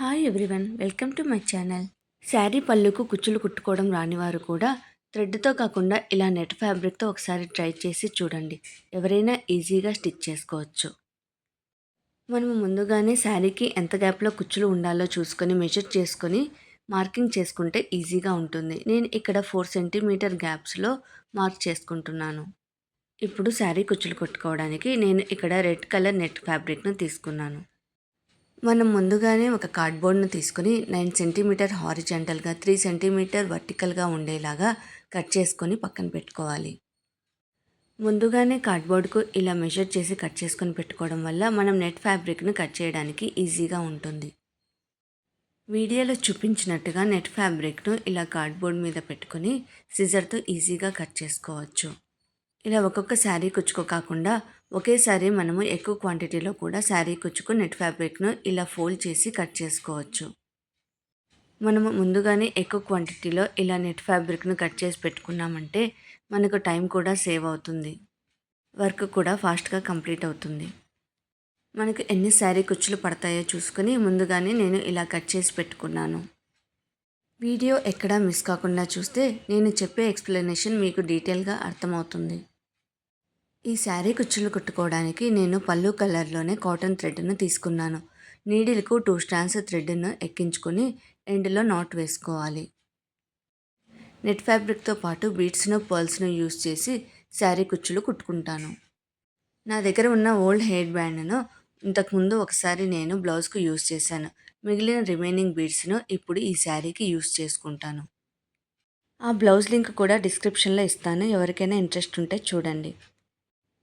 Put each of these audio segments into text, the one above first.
Hi everyone, welcome to my channel. Sari పళ్ళుకు కుచ్చులు కుట్టుకోవడం రానివారు కూడా థ్రెడ్తో కాకుండా ఇలా నెట్ ఫ్యాబ్రిక్తో ఒకసారి ట్రై చేసి చూడండి. ఎవరైనా ఈజీగా స్టిచ్ చేసుకోవచ్చు. మనము ముందుగానే శారీకి ఎంత గ్యాప్లో కుచ్చులు ఉండాలో చూసుకొని మెజర్ చేసుకొని మార్కింగ్ చేసుకుంటే ఈజీగా ఉంటుంది. నేను ఇక్కడ 4 సెంటీమీటర్ గ్యాప్స్లో మార్క్ చేసుకుంటున్నాను. ఇప్పుడు శారీ కుచ్చులు కుట్టుకోవడానికి నేను ఇక్కడ రెడ్ కలర్ నెట్ ఫ్యాబ్రిక్ను తీసుకున్నాను. మనం ముందుగానే ఒక కార్డ్బోర్డ్ను తీసుకొని 9 సెంటీమీటర్ హారిజాంటల్గా 3 సెంటీమీటర్ వర్టికల్గా ఉండేలాగా కట్ చేసుకొని పక్కన పెట్టుకోవాలి. ముందుగానే కార్డ్బోర్డ్కు ఇలా మెజర్ చేసి కట్ చేసుకొని పెట్టుకోవడం వల్ల మనం నెట్ ఫ్యాబ్రిక్ను కట్ చేయడానికి ఈజీగా ఉంటుంది. వీడియోలో చూపించినట్టుగా నెట్ ఫ్యాబ్రిక్ను ఇలా కార్డ్బోర్డ్ మీద పెట్టుకొని సిజర్తో ఈజీగా కట్ చేసుకోవచ్చు. ఇలా ఒక్కొక్క శారీ కుచ్చుకో కాకుండా ఒకేసారి మనము ఎక్కువ క్వాంటిటీలో కూడా శారీ కుచ్చుకు నెట్ ఫ్యాబ్రిక్ను ఇలా ఫోల్డ్ చేసి కట్ చేసుకోవచ్చు. మనము ముందుగానే ఎక్కువ క్వాంటిటీలో ఇలా నెట్ ఫ్యాబ్రిక్ను కట్ చేసి పెట్టుకున్నామంటే మనకు టైం కూడా సేవ్ అవుతుంది. వర్క్ కూడా ఫాస్ట్గా కంప్లీట్ అవుతుంది. మనకు ఎన్ని శారీ కుచ్చులు పడతాయో చూసుకొని ముందుగానే నేను ఇలా కట్ చేసి పెట్టుకున్నాను. వీడియో ఎక్కడా మిస్ కాకుండా చూస్తే నేను చెప్పే ఎక్స్ప్లెనేషన్ మీకు డీటెయిల్గా అర్థమవుతుంది. ఈ శారీ కుచ్చులు కుట్టుకోవడానికి నేను పళ్ళు కలర్లోనే కాటన్ థ్రెడ్ను తీసుకున్నాను. నీడిల్కు 2 స్ట్రాండ్స్ థ్రెడ్ను ఎక్కించుకొని ఎండ్లో నాట్ వేసుకోవాలి. నెట్ ఫ్యాబ్రిక్తో పాటు బీడ్స్ను పర్ల్స్ను యూస్ చేసి శారీ కుచ్చులు కుట్టుకుంటాను. నా దగ్గర ఉన్న ఓల్డ్ హెయిర్ బ్యాండ్ను ఇంతకుముందు ఒకసారి నేను బ్లౌజ్కు యూస్ చేశాను. మిగిలిన రిమైనింగ్ బీడ్స్ను ఇప్పుడు ఈ శారీకి యూస్ చేసుకుంటాను. ఆ బ్లౌజ్ లింక్ కూడా డిస్క్రిప్షన్లో ఇస్తాను, ఎవరికైనా ఇంట్రెస్ట్ ఉంటే చూడండి.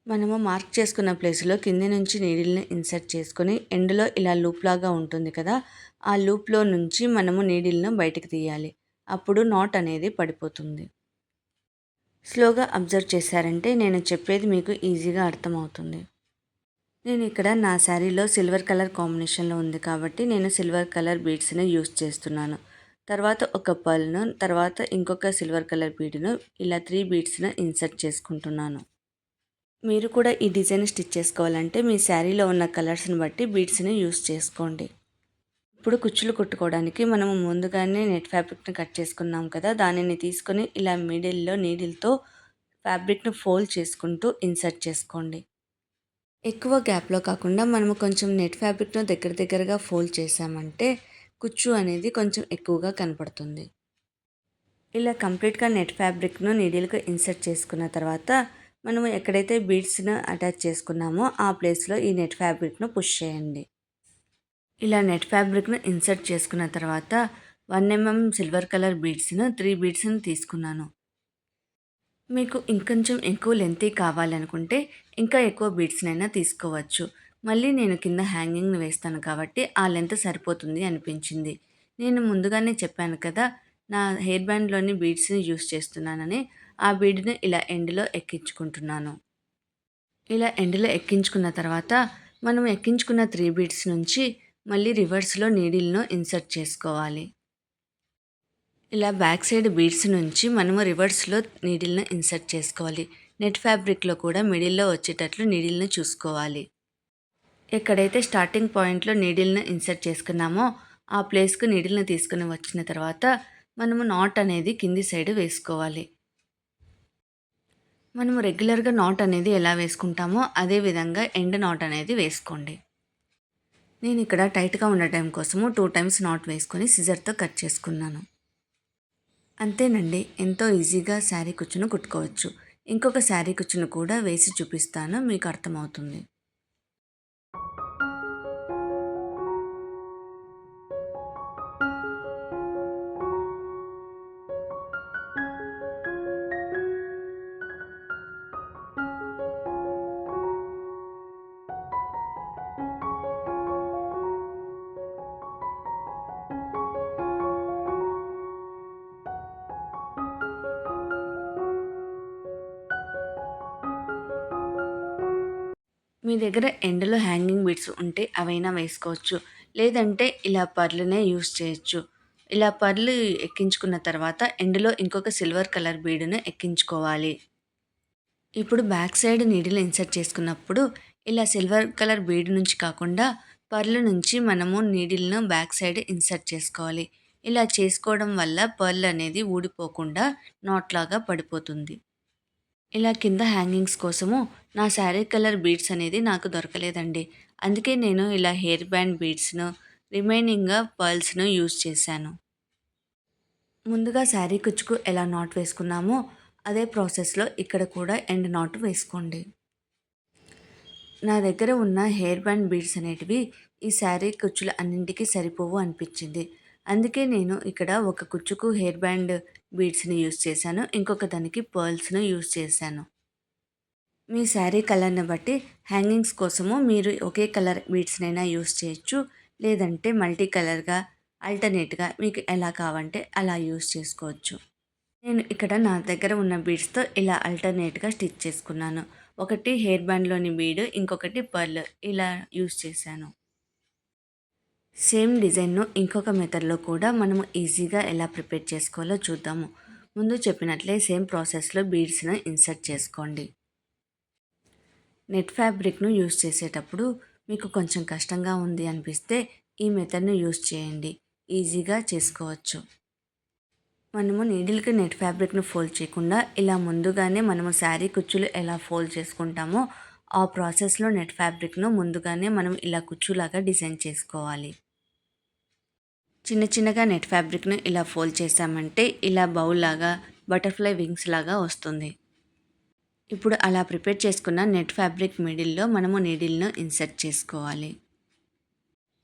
మనము మార్క్ చేసుకున్న ప్లేస్లో కింది నుంచి నీడిల్ని ఇన్సర్ట్ చేసుకొని ఎండ్లో ఇలా లూప్ లాగా ఉంటుంది కదా, ఆ లూప్లో నుంచి మనము నీడిల్ను బయటకు తీయాలి. అప్పుడు నాట్ అనేది పడిపోతుంది. స్లోగా అబ్జర్వ్ చేశారంటే నేను చెప్పేది మీకు ఈజీగా అర్థమవుతుంది. నేను ఇక్కడ నా శారీలో సిల్వర్ కలర్ కాంబినేషన్లో ఉంది కాబట్టి నేను సిల్వర్ కలర్ బీడ్స్ని యూస్ చేస్తున్నాను. తర్వాత ఒక పర్ల్ను, తర్వాత ఇంకొక సిల్వర్ కలర్ బీడ్ను, ఇలా 3 బీడ్స్ను ఇన్సర్ట్ చేసుకుంటున్నాను. మీరు కూడా ఈ డిజైన్ స్టిచ్ చేసుకోవాలంటే మీ శారీలో ఉన్న కలర్స్ని బట్టి బీడ్స్ని యూస్ చేసుకోండి. ఇప్పుడు కుచ్చులు కుట్టుకోవడానికి మనము ముందుగానే నెట్ ఫ్యాబ్రిక్ని కట్ చేసుకున్నాం కదా, దానిని తీసుకొని ఇలా మిడిల్లో నీడిల్తో ఫ్యాబ్రిక్ను ఫోల్డ్ చేసుకుంటూ ఇన్సర్ట్ చేసుకోండి. ఎక్కువ గ్యాప్లో కాకుండా మనము కొంచెం నెట్ ఫ్యాబ్రిక్ను దగ్గరగా ఫోల్డ్ చేసామంటే కుచ్చు అనేది కొంచెం ఎక్కువగా కనపడుతుంది. ఇలా కంప్లీట్గా నెట్ ఫ్యాబ్రిక్ను నీడిల్కు ఇన్సర్ట్ చేసుకున్న తర్వాత మనము ఎక్కడైతే బీడ్స్ను అటాచ్ చేసుకున్నామో ఆ ప్లేస్లో ఈ నెట్ ఫ్యాబ్రిక్ను పుష్ చేయండి. ఇలా నెట్ ఫ్యాబ్రిక్ను ఇన్సర్ట్ చేసుకున్న తర్వాత 1 mm సిల్వర్ కలర్ బీడ్స్ను 3 బీడ్స్ని తీసుకున్నాను. మీకు ఇంకొంచెం ఎక్కువ లెంతీ కావాలనుకుంటే ఇంకా ఎక్కువ బీడ్స్నైనా తీసుకోవచ్చు. మళ్ళీ నేను కింద హ్యాంగింగ్ని వేస్తాను కాబట్టి ఆ లెంత్ సరిపోతుంది అనిపించింది. నేను ముందుగానే చెప్పాను కదా, నా హెయిర్ బ్యాండ్లోని బీడ్స్ని యూస్ చేస్తున్నానని. ఆ బీడ్ని ఇలా ఎండ్లో ఎక్కించుకుంటున్నాను. ఇలా ఎండ్లో ఎక్కించుకున్న తర్వాత మనం ఎక్కించుకున్న 3 బీడ్స్ నుంచి మళ్ళీ రివర్స్లో నీడిల్ను ఇన్సర్ట్ చేసుకోవాలి. ఇలా బ్యాక్ సైడ్ బీడ్స్ నుంచి మనము రివర్స్లో నీడిల్ను ఇన్సర్ట్ చేసుకోవాలి. నెట్ ఫ్యాబ్రిక్లో కూడా మిడిల్లో వచ్చేటట్లు నీడిల్ను చూసుకోవాలి. ఎక్కడైతే స్టార్టింగ్ పాయింట్లో నీడిల్ను ఇన్సర్ట్ చేసుకున్నామో ఆ ప్లేస్కు నీడిల్ని తీసుకుని వచ్చిన తర్వాత మనము నాట్ అనేది కింది సైడ్ వేసుకోవాలి. మనము రెగ్యులర్గా నాట్ అనేది ఎలా వేసుకుంటామో అదే విధంగా ఎండ్ నాట్ అనేది వేసుకోండి. నేను ఇక్కడ టైట్గా ఉండటం కోసము 2 times నాట్ వేసుకొని సిజర్తో కట్ చేసుకున్నాను. అంతేనండి, ఎంతో ఈజీగా శారీ కుచ్చును కుట్టుకోవచ్చు. ఇంకొక శారీ కుచ్చును కూడా వేసి చూపిస్తాను, మీకు అర్థమవుతుంది. మీ దగ్గర ఎండ్లో హ్యాంగింగ్ బీడ్స్ ఉంటే అవైనా వేసుకోవచ్చు, లేదంటే ఇలా పర్ల్నే యూస్ చేయొచ్చు. ఇలా పర్ల్ ఎక్కించుకున్న తర్వాత ఎండ్లో ఇంకొక సిల్వర్ కలర్ బీడ్ను ఎక్కించుకోవాలి. ఇప్పుడు బ్యాక్ సైడ్ నీడిల్ ఇన్సర్ట్ చేసుకున్నప్పుడు ఇలా సిల్వర్ కలర్ బీడ్ నుంచి కాకుండా పర్ల్ నుంచి మనము నీడిల్‌ను బ్యాక్ సైడ్ ఇన్సర్ట్ చేసుకోవాలి. ఇలా చేసుకోవడం వల్ల పర్ల్ అనేది ఊడిపోకుండా నాట్‌లాగా పడిపోతుంది. ఇలా కింద హ్యాంగింగ్స్ కోసము నా శారీ కలర్ బీడ్స్ అనేది నాకు దొరకలేదండి. అందుకే నేను ఇలా హెయిర్ బ్యాండ్ బీడ్స్‌ను, రిమైనింగ్‌గా పర్ల్స్‌ను యూజ్ చేశాను. ముందుగా శారీ కుచ్చుకు ఎలా నాట్ వేసుకున్నామో అదే ప్రాసెస్‌లో ఇక్కడ కూడా ఎండ్ నాట్ వేసుకోండి. నా దగ్గర ఉన్న హెయిర్ బ్యాండ్ బీడ్స్ అనేటివి ఈ శారీ కుచ్చులు అన్నింటికి సరిపోవు అనిపించింది. అందుకే నేను ఇక్కడ ఒక కుచ్చుకు హెయిర్ బ్యాండ్ బీడ్స్‌ని యూజ్ చేశాను. ఇంకొక దానికి పర్ల్స్‌ను యూజ్ చేశాను. మీ శారీ కలర్‌ని బట్టి హ్యాంగింగ్స్ కోసము మీరు ఒకే కలర్ బీడ్స్‌నైనా యూజ్ చేయొచ్చు. లేదంటే మల్టీ కలర్‌గా, ఆల్టర్‌నేట్‌గా మీకు ఎలా కావంటే అలా యూజ్ చేసుకోవచ్చు. నేను ఇక్కడ నా దగ్గర ఉన్న బీడ్స్‌తో ఇలా ఆల్టర్‌నేట్‌గా స్టిచ్ చేసుకున్నాను. ఒకటి హెయిర్ బ్యాండ్‌లోని బీడ్, ఇంకొకటి పర్ల్ ఇలా యూజ్ చేశాను. సేమ్ డిజైన్‌ను ఇంకొక మెథడ్‌లో కూడా మనము ఈజీగా ఎలా ప్రిపేర్ చేసుకోవాలో చూద్దాము. ముందు చెప్పినట్లే సేమ్ ప్రాసెస్‌లో బీడ్స్‌ను ఇన్సర్ట్ చేసుకోండి. నెట్ ఫ్యాబ్రిక్‌ను యూజ్ చేసేటప్పుడు మీకు కొంచెం కష్టంగా ఉంది అనిపిస్తే ఈ మెథడ్‌ను యూజ్ చేయండి. ఈజీగా చేసుకోవచ్చు. మనము నీడిల్‌కి నెట్ ఫ్యాబ్రిక్‌ను ఫోల్డ్ చేయకుండా ఇలా ముందుగానే మనము శారీ కుచ్చులు ఎలా ఫోల్డ్ చేసుకుంటామో ఆ ప్రాసెస్‌లో నెట్ ఫ్యాబ్రిక్‌ను ముందుగానే మనం ఇలా కుచ్చులాగా డిజైన్ చేసుకోవాలి. చిన్న చిన్నగా నెట్ ఫ్యాబ్రిక్‌ను ఇలా ఫోల్డ్ చేశామంటే ఇలా బౌల్ లాగా, బటర్‌ఫ్లై వింగ్స్ లాగా వస్తుంది. ఇప్పుడు అలా ప్రిపేర్ చేసుకున్న నెట్ ఫ్యాబ్రిక్ మిడిల్‌లో మనము నీడిల్‌ను ఇన్సర్ట్ చేసుకోవాలి.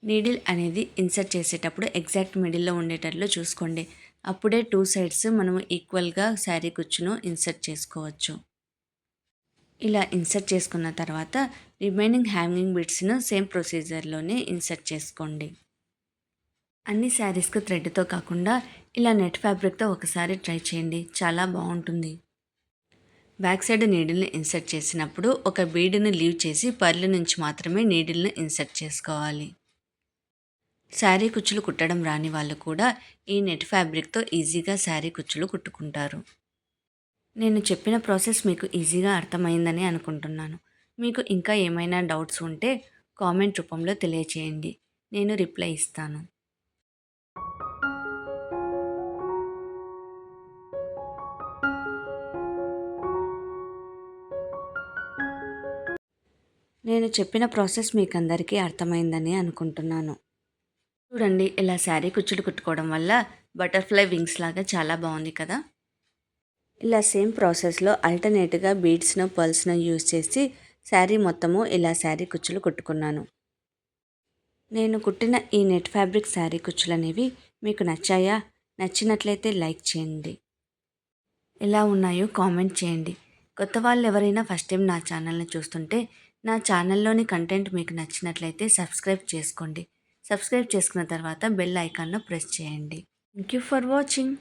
నీడిల్ అనేది ఇన్సర్ట్ చేసేటప్పుడు ఎగ్జాక్ట్ మిడిల్‌లో ఉండేటట్లు చూసుకోండి. అప్పుడే 2 సైడ్స్ మనము ఈక్వల్‌గా శారీ కుచ్చును ఇన్సర్ట్ చేసుకోవచ్చు. ఇలా ఇన్సర్ట్ చేసుకున్న తర్వాత రిమైనింగ్ హ్యాంగింగ్ బిట్స్‌ను సేమ్ ప్రొసీజర్‌లోనే ఇన్సర్ట్ చేసుకోండి. అన్ని శారీస్‌కు థ్రెడ్‌తో కాకుండా ఇలా నెట్ ఫ్యాబ్రిక్‌తో ఒకసారి ట్రై చేయండి. చాలా బావుంటుంది. బ్యాక్ సైడ్ నీడిల్‌ని ఇన్సర్ట్ చేసినప్పుడు ఒక బీడ్‌ని లీవ్ చేసి పర్ల్ నుంచి మాత్రమే నీడిల్‌ని ఇన్సర్ట్ చేసుకోవాలి. శారీ కుచ్చులు కుట్టడం రాని వాళ్ళు కూడా ఈ నెట్ ఫ్యాబ్రిక్‌తో ఈజీగా శారీ కుచ్చులు కుట్టుకుంటారు. నేను చెప్పిన ప్రాసెస్ మీకు ఈజీగా అర్థమైందని అనుకుంటున్నాను. మీకు ఇంకా ఏమైనా డౌట్స్ ఉంటే కామెంట్ రూపంలో తెలియచేయండి. నేను రిప్లై ఇస్తాను. నేను చెప్పిన ప్రాసెస్ మీకందరికీ అర్థమైందని అనుకుంటున్నాను. చూడండి ఇలా శారీ కుచ్చులు కుట్టుకోవడం వల్ల బటర్‌ఫ్లై వింగ్స్ లాగా చాలా బాగుంది కదా! ఇలా సేమ్ ప్రాసెస్‌లో ఆల్టర్‌నేట్‌గా బీడ్స్‌ను, పర్ల్స్‌ను యూజ్ చేసి శారీ మొత్తము ఇలా శారీ కుచ్చులు కుట్టుకున్నాను. నేను కుట్టిన ఈ నెట్ ఫ్యాబ్రిక్ శారీ కుచ్చులనేవి మీకు నచ్చాయా? నచ్చినట్లయితే లైక్ చేయండి. ఎలా ఉన్నాయో కామెంట్ చేయండి. కొత్త వాళ్ళు ఎవరైనా ఫస్ట్ టైం నా ఛానల్‌ని చూస్తుంటే నా ఛానల్‌లోని కంటెంట్ మీకు నచ్చినట్లయితే సబ్స్క్రైబ్ చేసుకోండి. సబ్స్క్రైబ్ చేసుకున్న తర్వాత బెల్ ఐకాన్‌ను ప్రెస్ చేయండి. Thank you for watching.